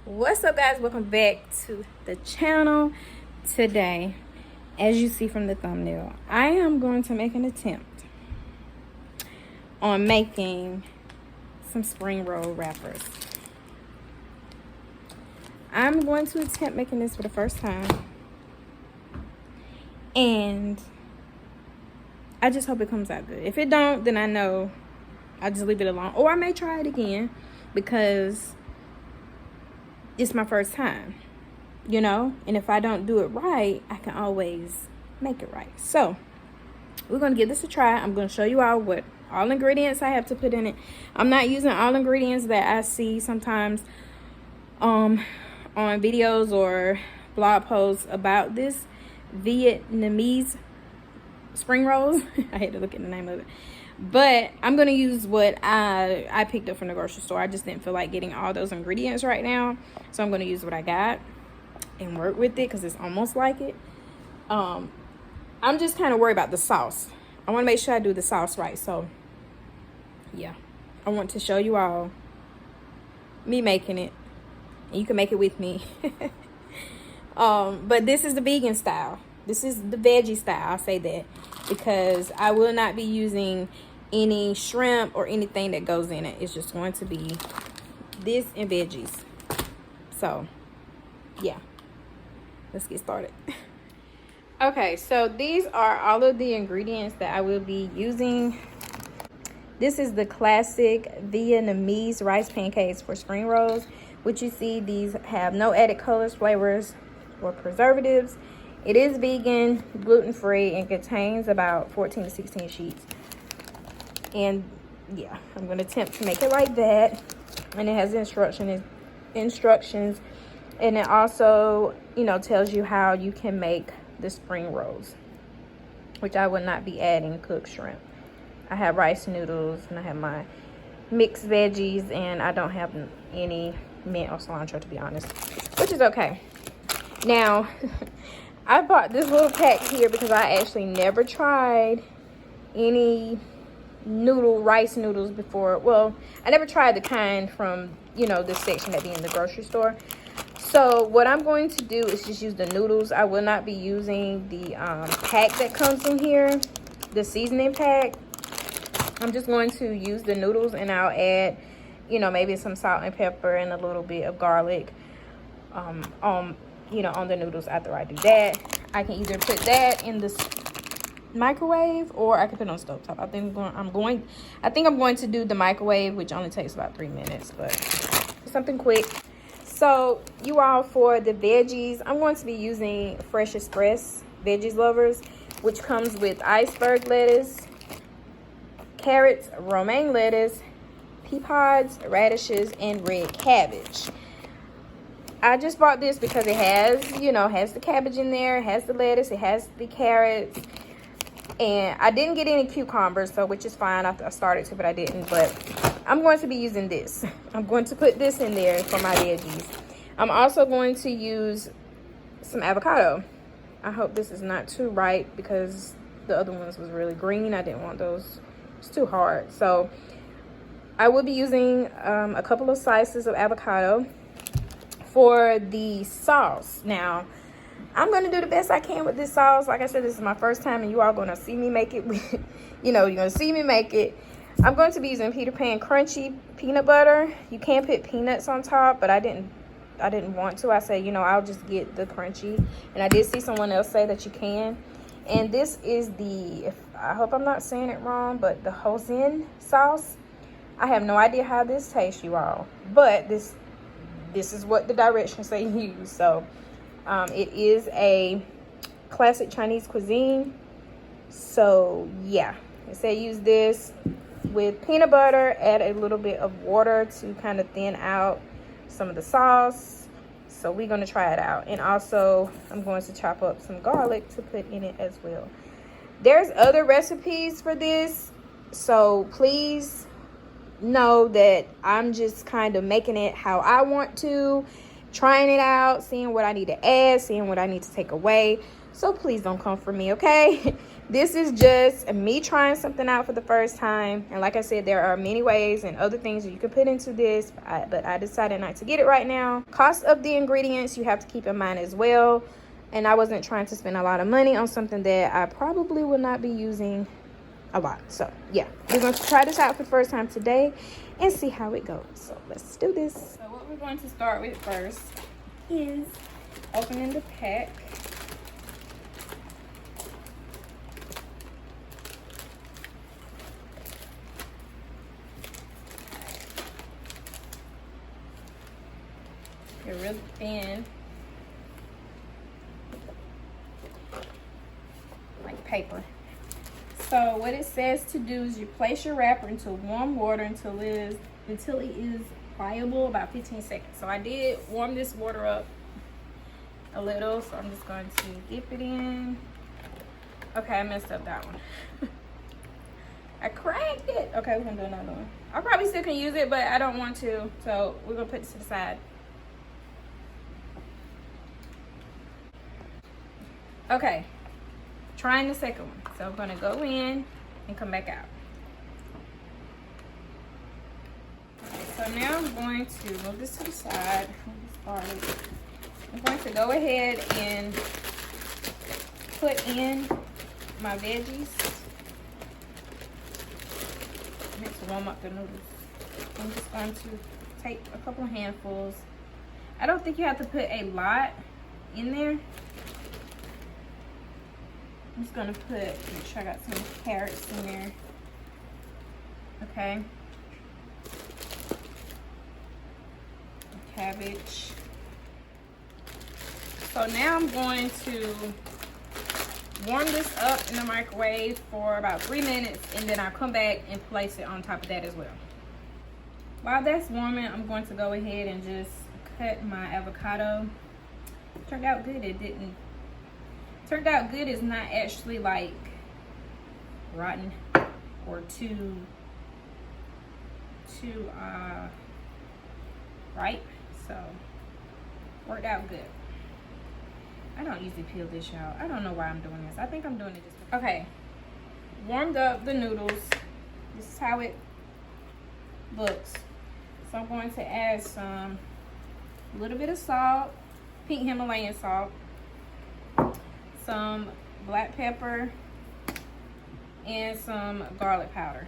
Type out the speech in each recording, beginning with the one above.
What's up, guys? Welcome back to the channel. Today, as you see from the thumbnail, I am going to make an attempt on making some spring roll wrappers. I'm going to attempt making this for the first time, and I just hope it comes out good. If it don't, then I know I'll just leave it alone, or I may try it again because it's my first time, you know, and if I don't do it right, I can always make it right. So we're going to give this a try. I'm going to show you all what all ingredients I have to put in it. I'm not using all ingredients that I see sometimes on videos or blog posts about this Vietnamese spring rolls. I had to look at the name of it. But I'm going to use what I picked up from the grocery store. I just didn't feel like getting all those ingredients right now. So I'm going to use what I got and work with it because it's almost like it. I'm just kind of worried about the sauce. I want to make sure I do the sauce right. So, yeah. I want to show you all me making it. And you can make it with me. But this is the vegan style. This is the veggie style. I'll say that because I will not be using any shrimp or anything that goes in it. It's just going to be this and veggies. So, yeah. Let's get started. Okay, so these are all of the ingredients that I will be using. This is the classic Vietnamese rice pancakes for spring rolls. Which you see, these have no added colors, flavors, or preservatives. It is vegan, gluten-free, and contains about 14 to 16 sheets. And yeah, I'm going to attempt to make it like that. And it has instructions, and it also, you know, tells you how you can make the spring rolls, which I would not be adding cooked shrimp. I have rice noodles, and I have my mixed veggies, and I don't have any mint or cilantro, to be honest, which is okay. Now, I bought this little pack here because I actually never tried any rice noodles before. Well, I never tried the kind from, you know, this section that be in the grocery store. So what I'm going to do is just use the noodles. I will not be using the pack that comes in here, the seasoning pack. I'm just going to use the noodles, and I'll add, you know, maybe some salt and pepper and a little bit of garlic on the noodles. After I do that, I can either put that in the microwave or I can put it on stovetop. I think I'm going to do the microwave, which only takes about 3 minutes, but something quick. So you all, for the veggies, I'm going to be using Fresh Express Veggies Lovers, which comes with iceberg lettuce, carrots, romaine lettuce, pea pods, radishes, and red cabbage. I just bought this because it has the cabbage in there, it has the lettuce, it has the carrots, and I didn't get any cucumbers, so which is fine. I started to, but I didn't. But I'm going to be using this. I'm going to put this in there for my veggies. I'm also going to use some avocado. I hope this is not too ripe because the other ones was really green. I didn't want those. It's too hard. So I will be using a couple of slices of avocado. For the sauce, now I'm going to do the best I can with this sauce. Like I said, this is my first time, and you are going to see me make it with, you're going to see me make it. I'm going to be using Peter Pan crunchy peanut butter. You can put peanuts on top, but I didn't want to. I said, I'll just get the crunchy, and I did see someone else say that you can. And this is I hope I'm not saying it wrong, but the Hoisin sauce. I have no idea how this tastes, you all, but this is what the directions say use. So it is a classic Chinese cuisine. So yeah, it said use this with peanut butter, add a little bit of water to kind of thin out some of the sauce. So we're going to try it out. And also I'm going to chop up some garlic to put in it as well. There's other recipes for this, so please know that I'm just kind of making it how I want to, trying it out, seeing what I need to add, seeing what I need to take away. So please don't come for me, okay? This is just me trying something out for the first time. And like I said, there are many ways and other things that you can put into this, but I decided not to get it right now. Cost of the ingredients you have to keep in mind as well. And I wasn't trying to spend a lot of money on something that I probably will not be using a lot. So yeah, we're going to try this out for the first time today and see how it goes. So let's do this. So what we're going to start with first is opening the pack. They're really thin, like paper. So what it says to do is you place your wrapper into warm water until it is pliable, about 15 seconds. So I did warm this water up a little, so I'm just going to dip it in. Okay, I messed up that one. I cracked it. Okay, we're gonna do another one. I probably still can use it, but I don't want to, so we're gonna put this to the side. Okay, trying the second one. So I'm gonna go in and come back out. Okay, so now I'm going to move this to the side. I'm going to go ahead and put in my veggies. I need to warm up the noodles. I'm just going to take a couple handfuls. I don't think you have to put a lot in there. I'm just gonna make sure I got some carrots in there. Okay. Cabbage. So now I'm going to warm this up in the microwave for about 3 minutes, and then I'll come back and place it on top of that as well. While that's warming, I'm going to go ahead and just cut my avocado. Turned out good. It didn't. Turned out good is not actually like rotten or too ripe, so worked out good. I don't usually peel this, y'all. I don't know why I'm doing this. I think I'm doing it just because. Okay, warmed up the noodles. This is how it looks. So I'm going to add a little bit of salt, pink Himalayan salt, some black pepper, and some garlic powder.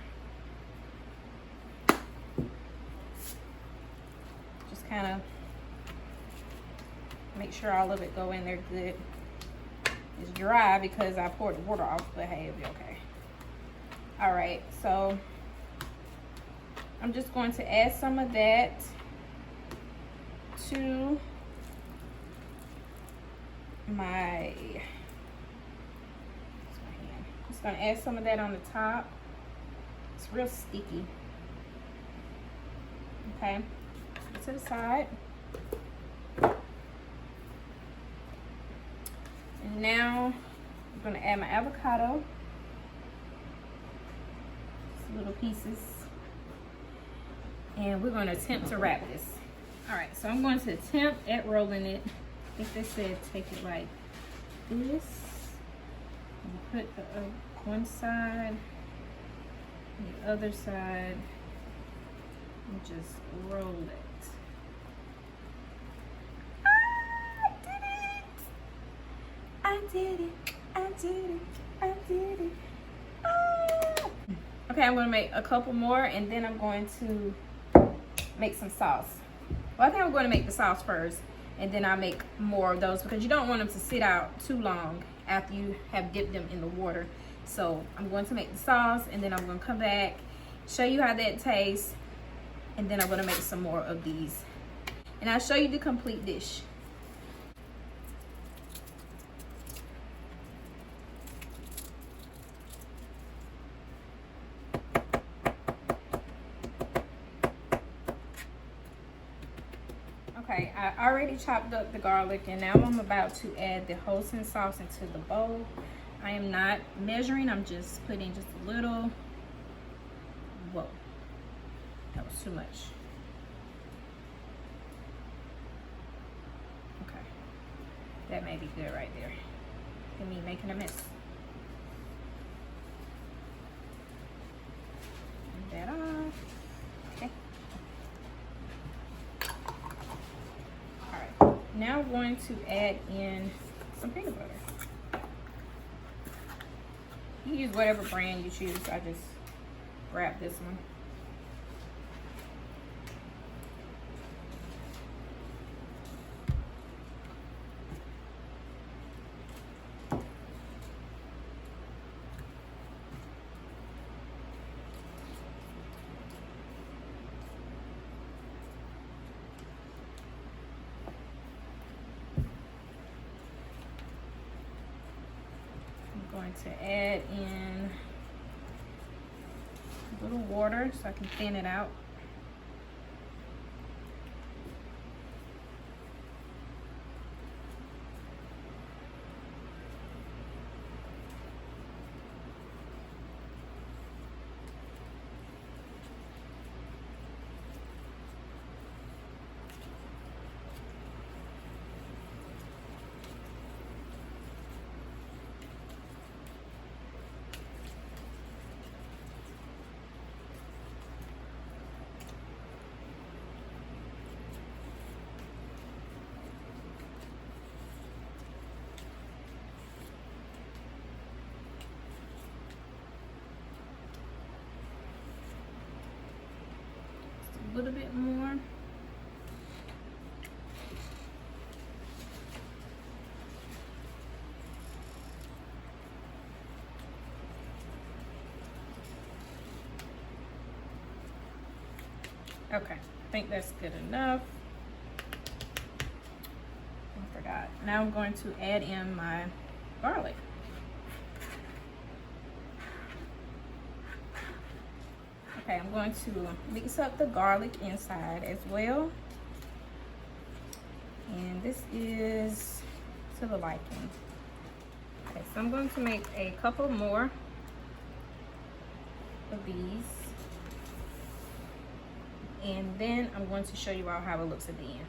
Just kind of make sure all of it go in there good. It's dry because I poured the water off, but hey, it'll be okay. All right, so I'm just going to add some of that to my just gonna add some of that on the top. It's real sticky. Okay, to the side. And now I'm gonna add my avocado, just little pieces, and we're gonna attempt to wrap this. All right, so I'm going to attempt at rolling it. I think they said take it like this. And put the one side, the other side, and just roll it. I did it! I did it! I did it! Ah! Okay, I'm gonna make a couple more, and then I'm going to make some sauce. Well, I think I'm going to make the sauce first, and then I'll make more of those because you don't want them to sit out too long after you have dipped them in the water. So I'm going to make the sauce, and then I'm going to come back, show you how that tastes, and then I'm going to make some more of these. And I'll show you the complete dish. Okay, I already chopped up the garlic, and now I'm about to add the hoisin sauce into the bowl. I am not measuring, I'm just putting just a little. Whoa, that was too much. Okay, that may be good right there. Look at me making a mess. Now I'm going to add in some peanut butter. You can use whatever brand you choose. I just grabbed this one. Going to add in a little water so I can thin it out. A little bit more. Okay, I think that's good enough. I forgot. Now I'm going to add in my garlic. Okay, I'm going to mix up the garlic inside as well. And this is to the liking. Okay, so I'm going to make a couple more of these. And then I'm going to show you all how it looks at the end.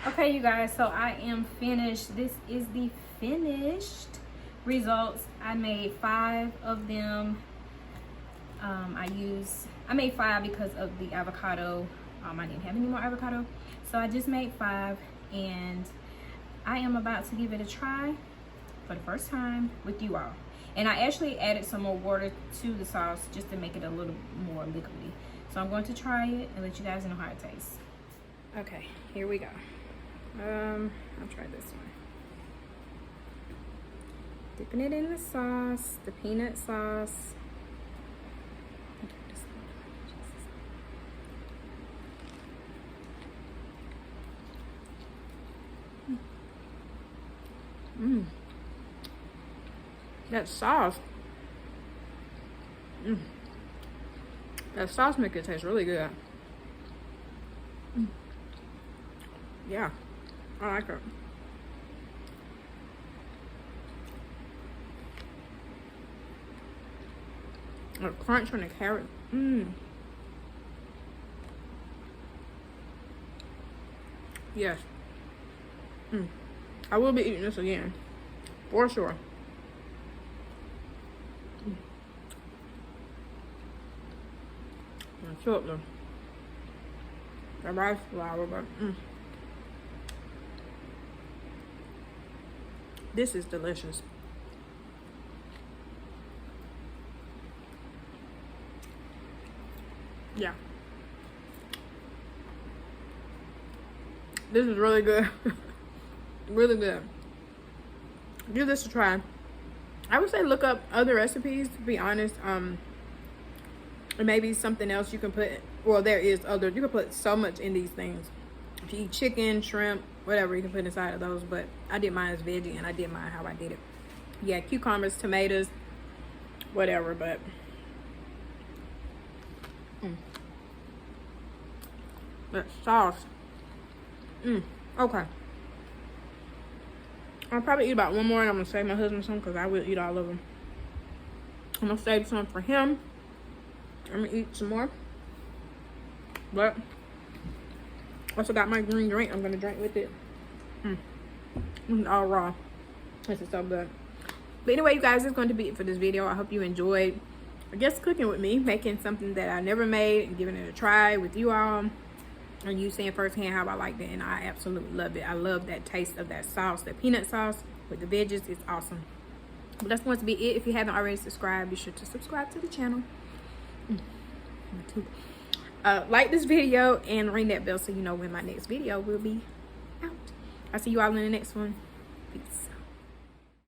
Okay, you guys, so I am finished. This is the finished results. I made 5 of them. I made 5 because of the avocado. I didn't have any more avocado, so I just made 5, and I am about to give it a try for the first time with you all. And I actually added some more water to the sauce just to make it a little more liquidy. So I'm going to try it and let you guys know how it tastes. Okay, here we go. I'll try this one. Dipping it in the sauce, the peanut sauce. That sauce. That sauce makes it taste really good. Yeah, I like it. A crunch on the carrot. Yes. I will be eating this again, for sure. I killed the rice flour, but this is delicious. Yeah. This is really good. Really good. Give this a try. I would say look up other recipes, to be honest. And maybe something else you can put. Well, there is other. You can put so much in these things. If you eat chicken, shrimp, whatever, you can put inside of those. But I did mine as veggie, and I did mine how I did it. Yeah, cucumbers, tomatoes, whatever. But that sauce. Okay. I'll probably eat about one more, and I'm gonna save my husband some because I will eat all of them. I'm gonna save some for him. I'm gonna eat some more. But also got my green drink. I'm gonna drink with it. It's all raw. This is so good. But anyway, you guys, that's going to be it for this video. I hope you enjoyed, I guess, cooking with me, making something that I never made and giving it a try with you all. and you seeing firsthand how I like that, and I absolutely love it. I love that taste of that sauce, that peanut sauce with the veggies. It's awesome. But that's going to be it. If you haven't already subscribed, be sure to subscribe to the channel. Like this video and ring that bell so you know when my next video will be out. I'll see you all in the next one. Peace.